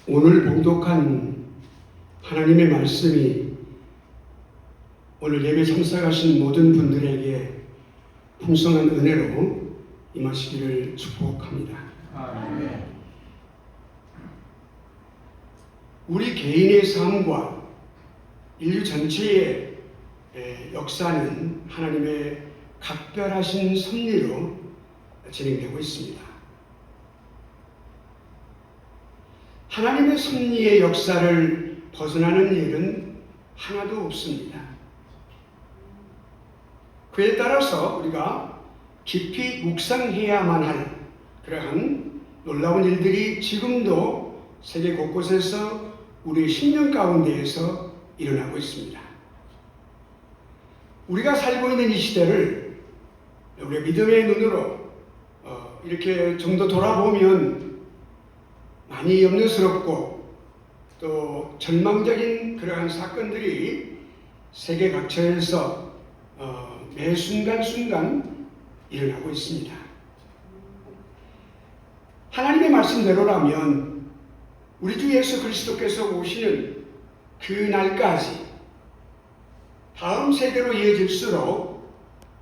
오늘 봉독한 하나님의 말씀이 오늘 예배 참석하신 모든 분들에게 풍성한 은혜로 임하시기를 축복합니다. 아멘. 우리 개인의 삶과 인류 전체의 역사는 하나님의 각별하신 섭리로 진행되고 있습니다. 하나님의 섭리의 역사를 벗어나는 일은 하나도 없습니다. 그에 따라서 우리가 깊이 묵상해야만 할 그러한 놀라운 일들이 지금도 세계 곳곳에서 우리의 심령 가운데에서 일어나고 있습니다. 우리가 살고 있는 이 시대를 우리의 믿음의 눈으로 이렇게 좀 더 돌아보면 많이 염려스럽고 또 절망적인 그러한 사건들이 세계 각처에서 매 순간순간 일어나고 있습니다. 하나님의 말씀대로라면 우리 주 예수 그리스도께서 오시는 그 날까지 다음 세대로 이어질수록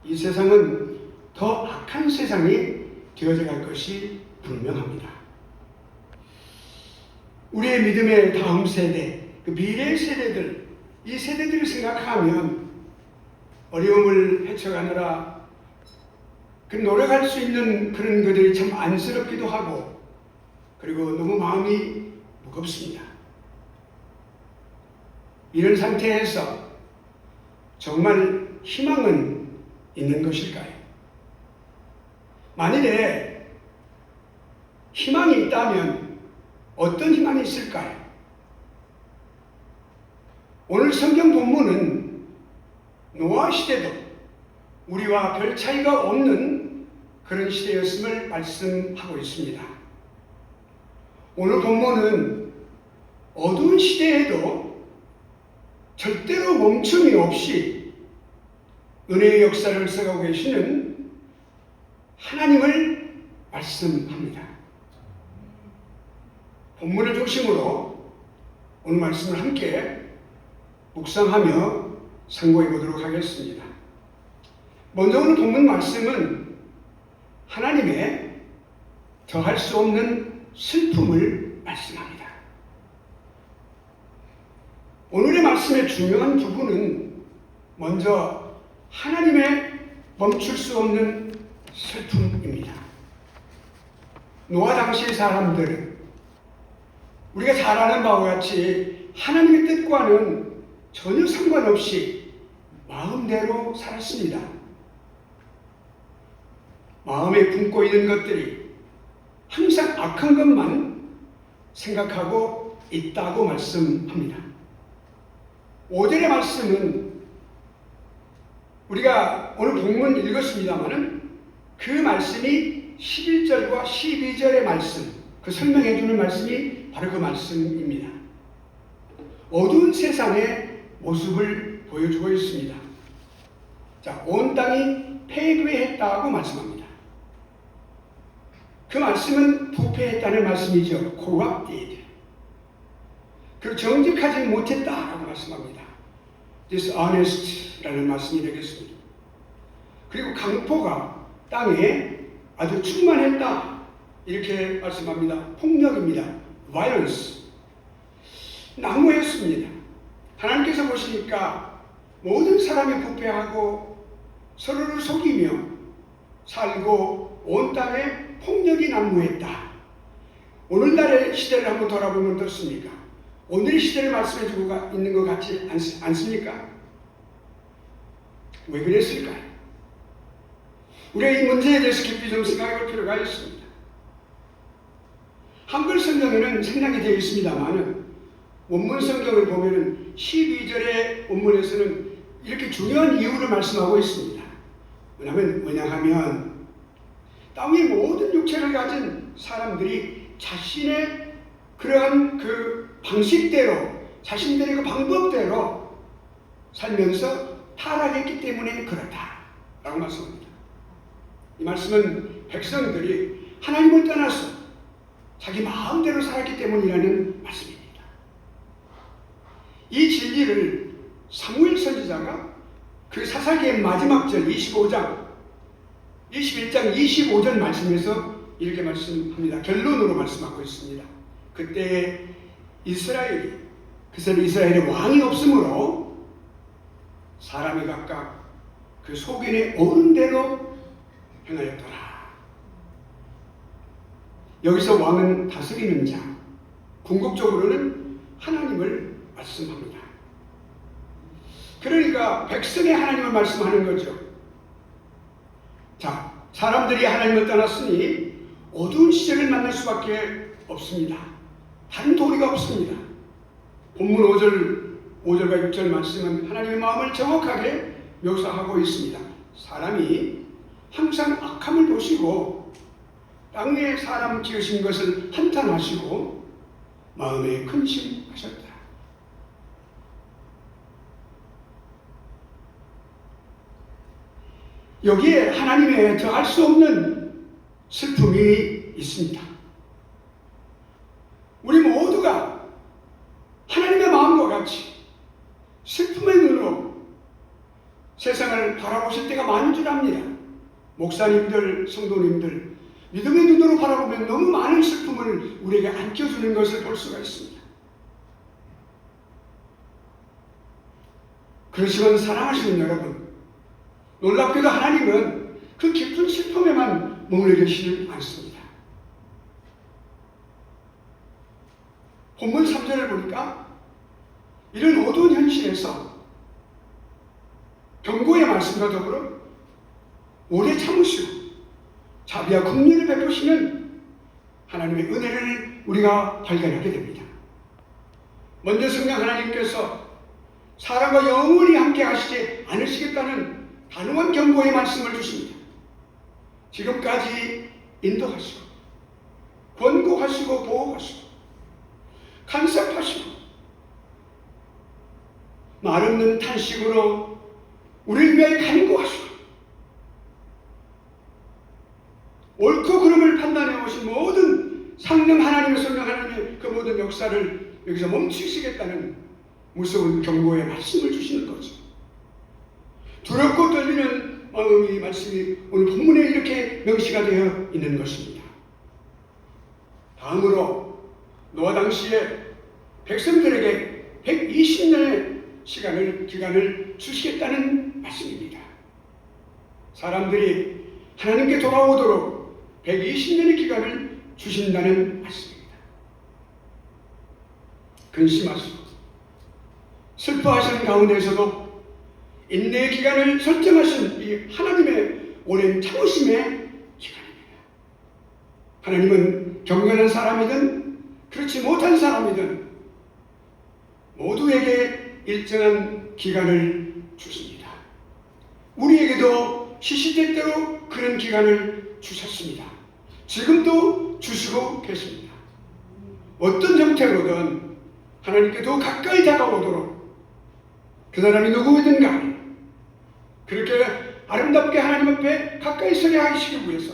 이 세상은 더 악한 세상이 되어져 갈 것이 분명합니다. 우리의 믿음의 다음 세대, 그 미래의 세대들, 이 세대들을 생각하면 어려움을 헤쳐가느라 그 노력할 수 있는 그런 그들이 참 안쓰럽기도 하고 그리고 너무 마음이 무겁습니다. 이런 상태에서 정말 희망은 있는 것일까요? 만일에 희망이 있다면 어떤 희망이 있을까요? 오늘 성경 본문은 노아 시대도 우리와 별 차이가 없는 그런 시대였음을 말씀하고 있습니다. 오늘 본문은 어두운 시대에도 절대로 멈춤이 없이 은혜의 역사를 써가고 계시는 하나님을 말씀합니다. 본문을 중심으로 오늘 말씀을 함께 묵상하며 상고해 보도록 하겠습니다. 먼저 오늘 본문 말씀은 하나님의 더할 수 없는 슬픔을 말씀합니다. 오늘의 말씀의 중요한 부분은 먼저 하나님의 멈출 수 없는 슬픔입니다. 노아 당시의 사람들은 우리가 잘 아는 바와 같이 하나님의 뜻과는 전혀 상관없이 마음대로 살았습니다. 마음에 품고 있는 것들이 항상 악한 것만 생각하고 있다고 말씀합니다. 5절의 말씀은 우리가 오늘 본문 읽었습니다마는 그 말씀이 11절과 12절의 말씀, 그 설명해 주는 말씀이 바로 그 말씀입니다. 어두운 세상의 모습을 보여주고 있습니다. 자, 온 땅이 패배했다고 말씀합니다. 그 말씀은 부패했다는 말씀이죠. corrupted. 그리고 정직하지 못했다라고 말씀합니다. dishonest라는 말씀이 되겠습니다. 그리고 강포가 땅에 아주 충만했다 이렇게 말씀합니다. 폭력입니다. violence. 난무했습니다. 하나님께서 보시니까 모든 사람이 부패하고 서로를 속이며 살고 온 땅에 폭력이 난무했다. 오늘날의 시대를 한번 돌아보면 어떻습니까? 오늘의 시대를 말씀해 주고 있는 것 같지 않습니까? 왜 그랬을까요? 우리가 이 문제에 대해서 깊이 좀 생각해 볼 필요가 있습니다. 한글 성경에는 생략이 되어 있습니다만 원문 성경을 보면 12절의 원문에서는 이렇게 중요한 이유를 말씀하고 있습니다. 왜냐하면 땅의 모든 육체를 가진 사람들이 자신의 그러한 그 방식대로 자신들의 그 방법대로 살면서 타락했기 때문에 그렇다라고 말씀합니다. 이 말씀은 백성들이 하나님을 떠나서 자기 마음대로 살았기 때문이라는 말씀입니다. 이 진리를 사무엘 선지자가 그 사사기의 마지막 절 21장 25절 말씀에서 이렇게 말씀합니다. 결론으로 말씀하고 있습니다. 그때 이스라엘이, 그새로 이스라엘의 왕이 없으므로 사람이 각각 그 소견에 오른 대로 행하였더라. 여기서 왕은 다스리는 자, 궁극적으로는 하나님을 말씀합니다. 그러니까 백성의 하나님을 말씀하는 거죠. 자, 사람들이 하나님을 떠났으니 어두운 시절을 만날 수밖에 없습니다. 다른 도리가 없습니다. 본문 5절과 6절 말씀은 하나님의 마음을 정확하게 묘사하고 있습니다. 사람이 항상 악함을 보시고 땅 위에 사람 지으신 것을 한탄하시고 마음에 근심하셨다. 여기에 하나님의 더할 수 없는 슬픔이 있습니다. 우리 모두가 하나님의 마음과 같이 슬픔의 눈으로 세상을 바라보실 때가 많은 줄 압니다. 목사님들, 성도님들, 믿음의 눈으로 바라보면 너무 많은 슬픔을 우리에게 안겨주는 것을 볼 수가 있습니다. 그렇지만 사랑하시는 여러분, 놀랍게도 하나님은 그 깊은 슬픔에만 머물러 계시지 않습니다. 본문 3절을 보니까 이런 어두운 현실에서 경고의 말씀과 더불어 오래 참으시고 자비와 긍휼을 베푸시는 하나님의 은혜를 우리가 발견하게 됩니다. 먼저 성령 하나님께서 사람과 영원히 함께 하시지 않으시겠다는 단호한 경고의 말씀을 주십니다. 지금까지 인도하시고 권고하시고 보호하시고 간섭하시고 말 없는 탄식으로 우리를 위하여 간구하시고 옳고 그름을 판단해 오신 모든 성령 하나님의 성령 하나님의 그 모든 역사를 여기서 멈추시겠다는 무서운 경고의 말씀을 주시는 거죠. 두렵고 떨리는 마음이 말씀이 오늘 본문에 이렇게 명시가 되어 있는 것입니다. 다음으로 노아 당시에 백성들에게 120년의 기간을 주시겠다는 말씀입니다. 사람들이 하나님께 돌아오도록 120년의 기간을 주신다는 말씀입니다. 근심하시고 슬퍼하시는 가운데서도 인내의 기간을 설정하신 이 하나님의 오랜 참으심의 기간입니다. 하나님은 경건한 사람이든 그렇지 못한 사람이든 모두에게 일정한 기간을 주십니다. 우리에게도 시시때때로 그런 기간을 주셨습니다. 지금도 주시고 계십니다. 어떤 형태로든 하나님께 더 가까이 다가오도록 그 사람이 누구든가 그렇게 아름답게 하나님 앞에 가까이 서게 하시기 위해서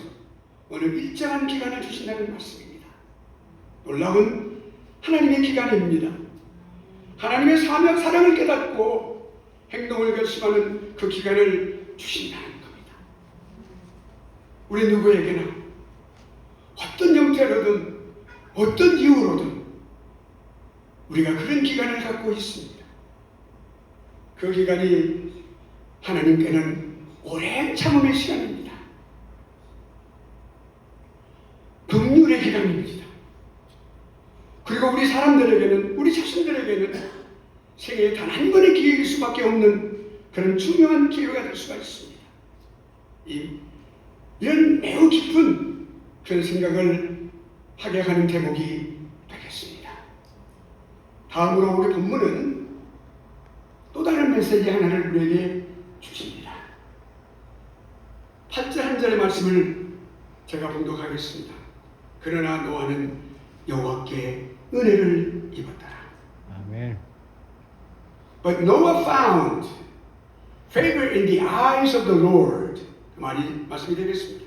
어느 일정한 기간을 주신다는 말씀입니다. 놀라운 하나님의 기간입니다. 하나님의 사랑을 깨닫고 행동을 결심하는 그 기간을 주신다는 겁니다. 우리 누구에게나 어떤 형태로든 어떤 이유로든 우리가 그런 기간을 갖고 있습니다. 그 기간이 하나님께는 오랜 참음의 시간입니다. 긍휼의 기간입니다. 그리고 우리 사람들에게는, 우리 자신들에게는 생애에 단 한 번의 기회일 수밖에 없는 그런 중요한 기회가 될 수가 있습니다. 이런 매우 깊은 그런 생각을 하게 하는 대목이 되겠습니다. 다음으로 우리 본문은 또 다른 메시지 하나를 우리에게 주십니다. 8절 한 절의 말씀을 제가 봉독하겠습니다. 그러나 노아는 여호와께 은혜를 입었더라. 아멘. But Noah found favor in the eyes of the Lord. 말씀이 되겠습니다.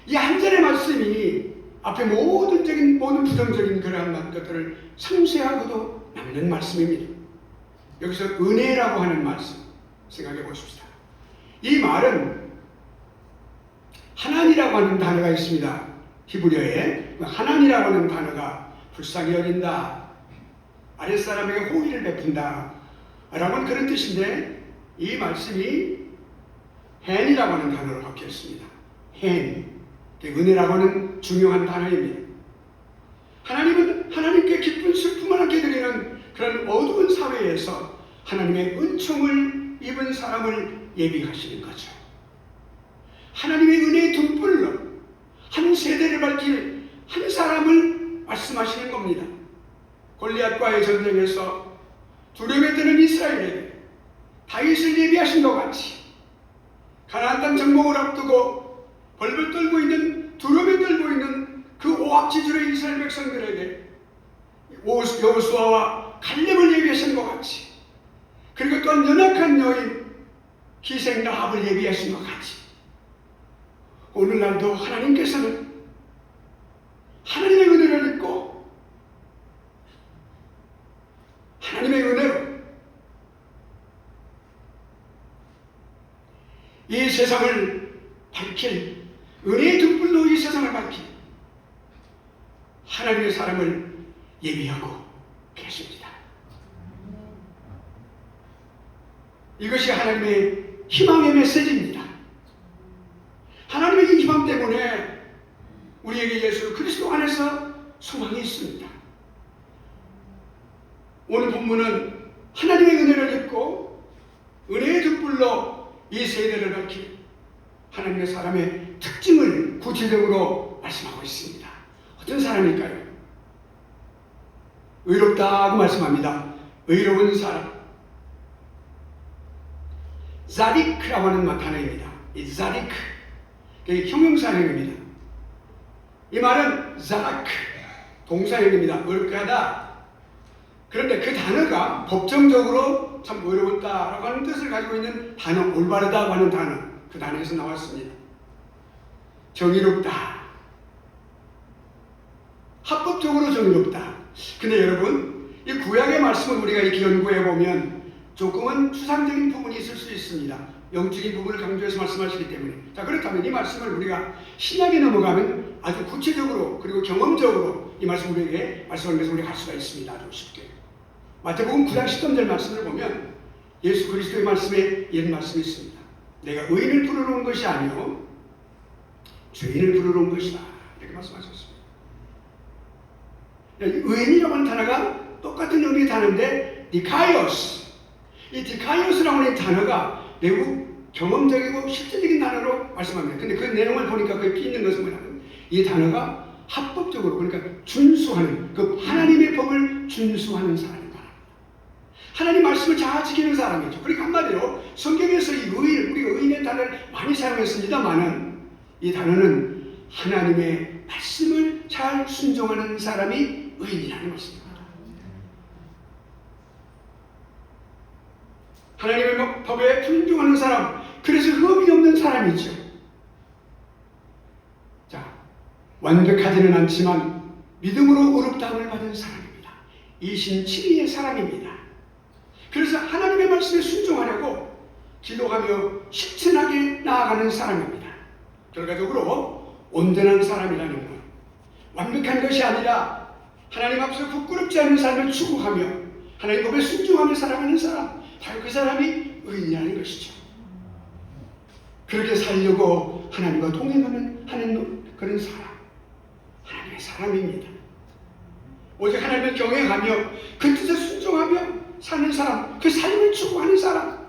이 한 절의 말씀이 앞에 모든 부정적인 그러한 것들을 상쇄하고도 남는 말씀입니다. 여기서 은혜라고 하는 말씀 생각해 보십시다. 이 말은 하나님이라고 하는 단어가 있습니다. 히브리어에 하나님이라고 하는 단어가 불쌍히 여긴다, 아랫사람에게 호의를 베푼다 라고는 그런 뜻인데, 이 말씀이 헨이라고 하는 단어로 바뀌었습니다. 헨, 은혜라고 하는 중요한 단어입니다. 하나님은 하나님께 기쁜 슬픔을 함께 드리는 그런 어두운 사회에서 하나님의 은총을 입은 사람을 예비하시는 거죠. 하나님의 은혜의 등불로 한 세대를 밝힐 한 사람을 말씀하시는 겁니다. 골리앗과의 전쟁에서 두려움에 드는 이스라엘에게 다윗을 예비하신 것 같이, 가나안 땅 정복을 앞두고 벌벌 떨고 있는, 두려움에 떨고 있는 그 오합지졸의 이스라엘 백성들에게 여호수아와 갈렙을 예비하신 것 같이, 그리고 또한 연약한 여인 기생 라합을 예비하신 것 같이, 오늘날도 하나님께서는 하나님의 은혜를 입고 하나님의 은혜로 이 세상을 밝힐, 은혜의 등불로 이 세상을 밝힐 하나님의 사람을 예비하고 계십니다. 이것이 하나님의 희망의 메시지입니다. 하나님의 이 희망 때문에 우리에게 예수 그리스도 안에서 소망이 있습니다. 오늘 본문은 하나님의 은혜를 입고 은혜의 등불로 이 세대를 밝힌 하나님의 사람의 특징을 구체적으로 말씀하고 있습니다. 어떤 사람일까요? 의롭다고 말씀합니다. 의로운 사람. 자디크라고 하는 단어입니다. 이 자디크, 형용사형입니다. 이 말은 자라크, 동사형입니다. 의롭게 하다. 그런데 그 단어가 법정적으로 참 의롭다라고 하는 뜻을 가지고 있는 단어, 올바르다고 하는 단어, 그 단어에서 나왔습니다. 정의롭다, 합법적으로 정의롭다. 근데 여러분, 이 구약의 말씀을 우리가 이렇게 연구해 보면 조금은 추상적인 부분이 있을 수 있습니다. 영적인 부분을 강조해서 말씀하시기 때문에. 자, 그렇다면 이 말씀을 우리가 신약에 넘어가면 아주 구체적으로 그리고 경험적으로 이 말씀을 우리에게 말씀하는 것을 우리가 할 수가 있습니다. 아주 쉽게. 마태복음 9장 13절 말씀을 보면 예수 그리스도의 말씀에 이런 말씀이 있습니다. 내가 의인을 부르러 온 것이 아니요 죄인을 부르러 온 것이다. 이렇게 말씀하셨습니다. 의인이라고 하는 단어가 똑같은 의미의 단어인데 디카이오스, 이 디카이오스라고 하는 단어가 매우 경험적이고 실제적인 단어로 말씀합니다. 근데 그 내용을 보니까 거기 있는 것은 뭐냐면 이 단어가 합법적으로, 그러니까 준수하는, 그 하나님의 법을 준수하는 사람입니다. 하나님 말씀을 잘 지키는 사람이죠. 그러니까 한마디로 성경에서 이 의인, 우리가 의인의 단어를 많이 사용했습니다만은 이 단어는 하나님의 말씀을 잘 순종하는 사람이 의인이라는 것입니다. 하나님의 법에 순종하는 사람, 그래서 흠이 없는 사람이죠. 자, 완벽하지는 않지만 믿음으로 의롭다함을 받은 사람입니다. 이신칠의의 사람입니다. 그래서 하나님의 말씀에 순종하려고 기도하며 실천하게 나아가는 사람입니다. 결과적으로 온전한 사람이라는 것, 완벽한 것이 아니라 하나님 앞에서 부끄럽지 않은 삶을 추구하며 하나님 법에 순종하며 살아가는 사람, 바로 그 사람이 의인이라는 것이죠. 그렇게 살려고 하나님과 동행하는 그런 사람, 하나님의 사람입니다. 오직 하나님을 경외하며 그 뜻에 순종하며 사는 사람, 그 삶을 추구하는 사람,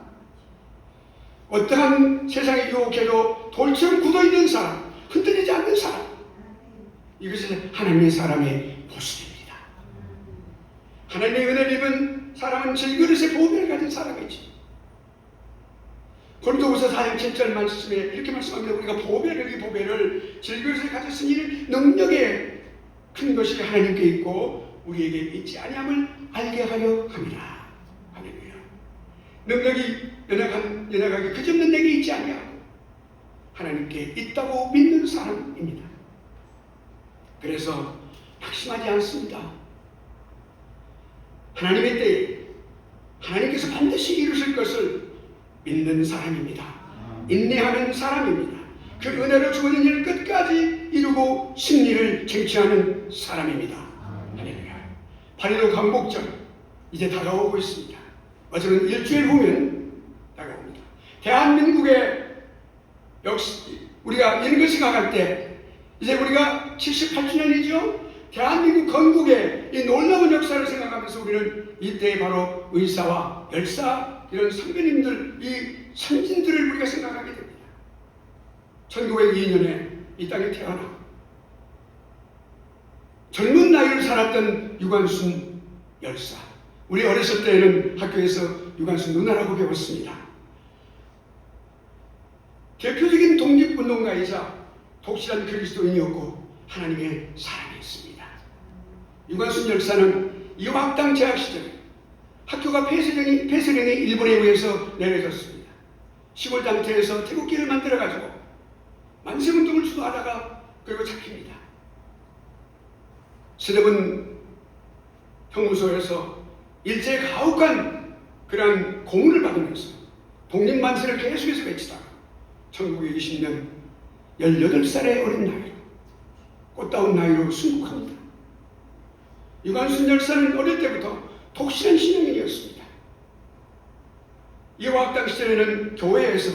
어떠한 세상의 유혹에도 돌처럼 굳어있는 사람, 흔들리지 않는 사람, 이것이 하나님의 사람의 모습입니다. 하나님의 은혜를 입은 사람은 질그릇의 보배를 가진 사람이지. 고린도후서 4장 7절 말씀에 이렇게 말씀합니다. 우리가 이 보배를 질그릇에 가졌으니 이는 능력의 큰 것이 하나님께 있고 우리에게 있지 아니함을 알게 하려 합니다. 할렐루야. 능력이 연약하게 그저없는 내게 있지 아니하고 하나님께 있다고 믿는 사람입니다. 그래서 낙심하지 않습니다. 하나님의 때에 하나님께서 반드시 이루실 것을 믿는 사람입니다. 인내하는 사람입니다. 그 은혜로 주어진 일을 끝까지 이루고 승리를 쟁취하는 사람입니다. 할렐루야. 8.15 광복절 이제 다가오고 있습니다. 어제는 일주일 후면 다가옵니다. 대한민국의 역시 우리가 이런 것이 가갈 때 이제 우리가 78주년이죠. 대한민국 건국의 이 놀라운 역사를 생각하면서 우리는 이때 바로 의사와 열사 이런 선배님들, 이 선진들을 우리가 생각하게 됩니다. 1902년에 이 땅에 태어나 젊은 나이를 살았던 유관순 열사. 우리 어렸을 때에는 학교에서 유관순 누나라고 배웠습니다. 대표적인 독립운동가이자 독실한 그리스도인이었고 하나님의 사랑이었습니다. 유관순 열사는 이화학당 재학 시절에 학교가 폐쇄령이 일본에 의해서 내려졌습니다. 시골 단체에서 태극기를 만들어가지고 만세운동을 주도하다가 그리고 잡힙니다. 스텝은 형무소에서 일제 가혹한 그러한 고문을 받으면서 독립만세를 계속해서 외치다가 1920년 18살의 어린 나이로 꽃다운 나이로 순국합니다. 유관순 열사는 어릴 때부터 독실한 신앙인이었습니다. 이화학당 시절에는 교회에서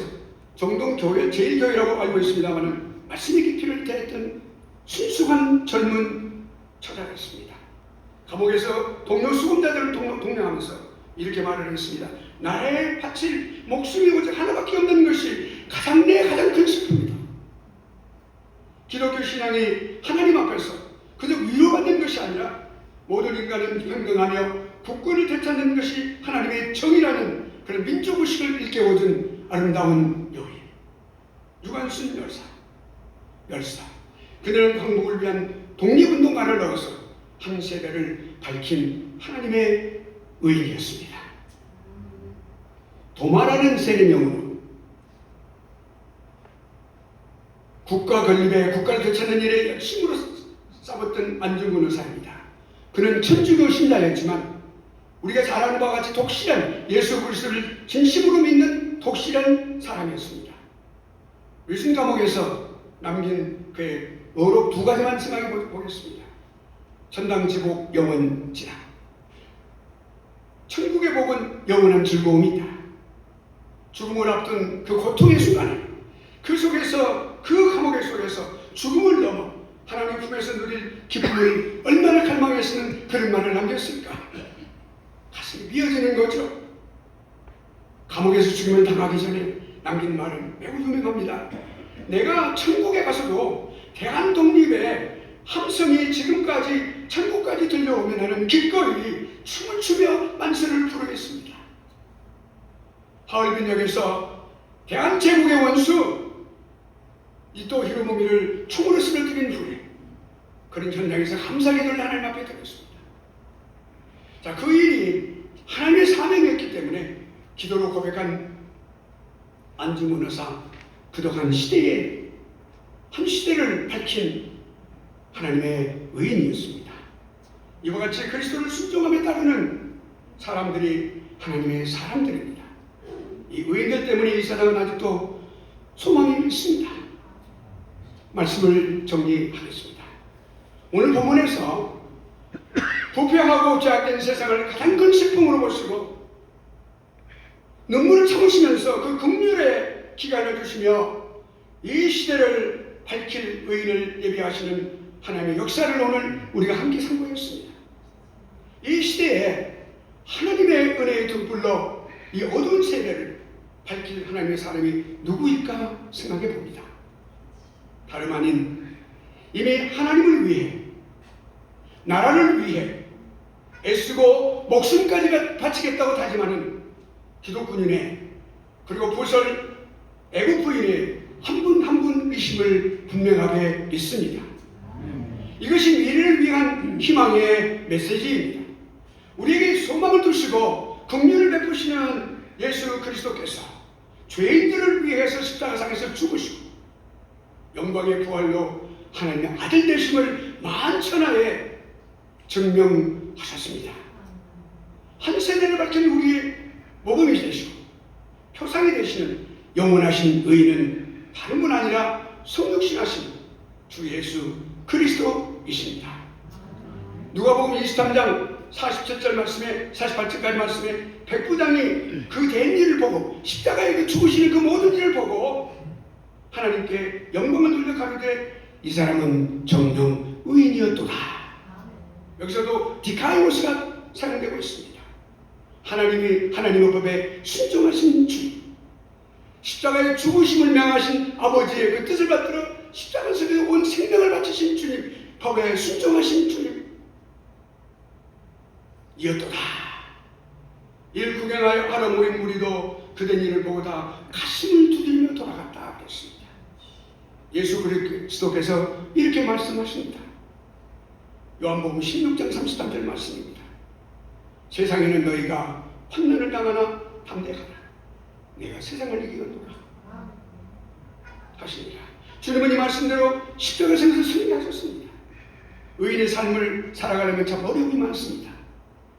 정동교회 제1교회라고 알고 있습니다만 말씀의 깊이를 대했던 순수한 젊은 처자였습니다. 감옥에서 동료 수감자들을 독려하면서 이렇게 말을 했습니다. 나라에 바칠 목숨이 오직 하나밖에 없는 것이 가장 큰 슬픔이다. 기독교 신앙이 하나님 앞에서 그저 위로받는 것이 아니라 모든 인간은 평등하며 국권을 되찾는 것이 하나님의 정의라는 그런 민족의식을 일깨워준 아름다운 여인 유관순 열사. 그들은 광복을 위한 독립운동가를 넣어서 한 세대를 밝힌 하나님의 의인이었습니다. 도마라는 세례명으로 국가 건립에 국가를 되찾는 일에 열심으로 싸웠던 안중근 의사입니다. 그는 천주교 신자였지만 우리가 잘 아는 바와 같이 독실한 예수 그리스도를 진심으로 믿는 독실한 사람이었습니다. 위순 감옥에서 남긴 그의 어록 두 가지만 생각해 보겠습니다. 천당지복 영원지라. 천국의 복은 영원한 즐거움이다. 죽음을 앞둔 그 고통의 순간에 그 속에서 그 감옥의 속에서 죽음을 넘어 하나님 품에서 누릴 기쁨을 얼마나 갈망했으면 그런 말을 남겼을까. 가슴이 미어지는 거죠. 감옥에서 죽음을 당하기 전에 남긴 말은 매우 유명합니다. 내가 천국에 가서도 대한독립의 함성이 지금까지 천국까지 들려오면 나는 기꺼이 춤을 추며 만세를 부르겠습니다. 하얼빈역에서 대한제국의 원수 이토 히로부미를 총으로 쓰러뜨린 후에 그런 현장에서 감사기도를 하나님 앞에 드렸습니다. 자, 그 일이 하나님의 사명이었기 때문에 기도로 고백한 안중근 의사, 그동안 시대에 한 시대를 밝힌 하나님의 의인이었습니다. 이와 같이 그리스도를 순종함에 따르는 사람들이 하나님의 사람들입니다. 이 의인들 때문에 이 세상은 아직도 소망이 있습니다. 말씀을 정리하겠습니다. 오늘 본문에서 부패하고 죄악된 세상을 가장 큰 슬픔으로 보시고 눈물을 참으시면서 그 긍휼의 기간을 주시며 이 시대를 밝힐 의인을 예비하시는 하나님의 역사를 오늘 우리가 함께 상고했습니다. 이 시대에 하나님의 은혜의 등불로 이 어두운 세대를 밝힐 하나님의 사람이 누구일까 생각해 봅니다. 다름 아닌 이미 하나님을 위해 나라를 위해 애쓰고 목숨까지 바치겠다고 다짐하는 기독군인의 그리고 부설 애국부인의 한 분 한 분 의심을 분명하게 믿습니다. 이것이 미래를 위한 희망의 메시지입니다. 우리에게 소망을 두시고 긍휼을 베푸시는 예수 그리스도께서 죄인들을 위해서 십자가상에서 죽으시고 영광의 부활로 하나님의 아들 되심을 만천하에 증명하셨습니다. 한 세대를 밝힌 우리의 모범이 되시고 표상이 되시는 영원하신 의인은 다른 분 아니라 성육신하신 주 예수 그리스도이십니다. 누가복음 23장 47절 말씀에 48절까지 말씀에 백부장이 그 된 일을 보고 십자가에 죽으시는 그 모든 일을 보고 하나님께 영광을 돌려 가로되 이 사람은 정녕 의인이었도다. 여기서도 디카이오스가 사용되고 있습니다. 하나님의 법에 순종하신 주님, 십자가에 죽으심을 명하신 아버지의 그 뜻을 받들어 십자가 속에 온 생명을 바치신 주님, 법에 순종하신 주님 이었도다. 이를 구경하여 하러 모인 무리도 그된 일을 보고 다 가슴을 두드리며 돌아갔다 그랬습니다. 예수 그리스도께서 이렇게 말씀하십니다. 요한복음 16장 33절 말씀입니다. 세상에는 너희가 환난을 당하나 담대하라. 내가 세상을 이기었노라 하시니라. 주님은 이 말씀대로 십자가에서 승리하셨습니다. 의인의 삶을 살아가려면 참 어려움이 많습니다.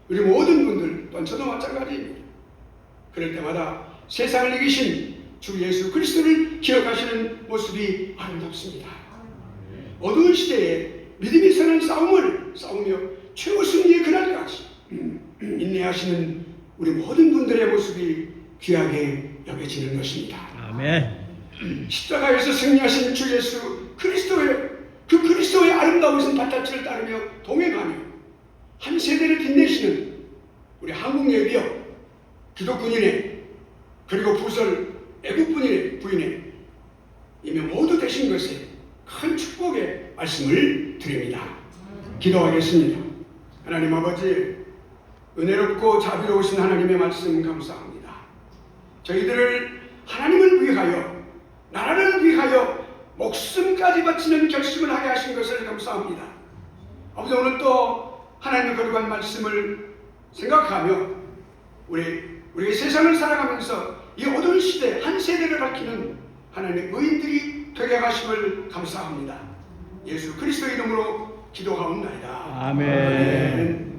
우리 모든 분들 또한 저도 마찬가지입니다. 그럴 때마다 세상을 이기신 주 예수 그리스도를 기억하시는 모습이 아름답습니다. 어두운 시대에 믿음이 선한 싸움을 싸우며 최후 승리의 그날까지 인내하시는 우리 모든 분들의 모습이 귀하게 여겨지는 것입니다. 아멘. 십자가에서 승리하신 주 예수 그리스도의 아름다우신 발자취를 따르며 동행하며 한 세대를 빛내시는 우리 한국 예비역 기독군인의 그리고 부설 애국군인의 부인의 이미 모두 되신 것에 큰 축복의 말씀을 드립니다. 기도하겠습니다. 하나님 아버지, 은혜롭고 자비로우신 하나님의 말씀 감사합니다. 저희들을 하나님을 위하여, 나라를 위하여 목숨까지 바치는 결심을 하게 하신 것을 감사합니다. 아버지, 오늘 또 하나님의 거룩한 말씀을 생각하며 우리 세상을 살아가면서 이 어두운 시대 한 세대를 밝히는 하나님의 의인들이 되게 하심을 감사합니다. 예수 그리스도 이름으로 기도하옵나이다. 아멘.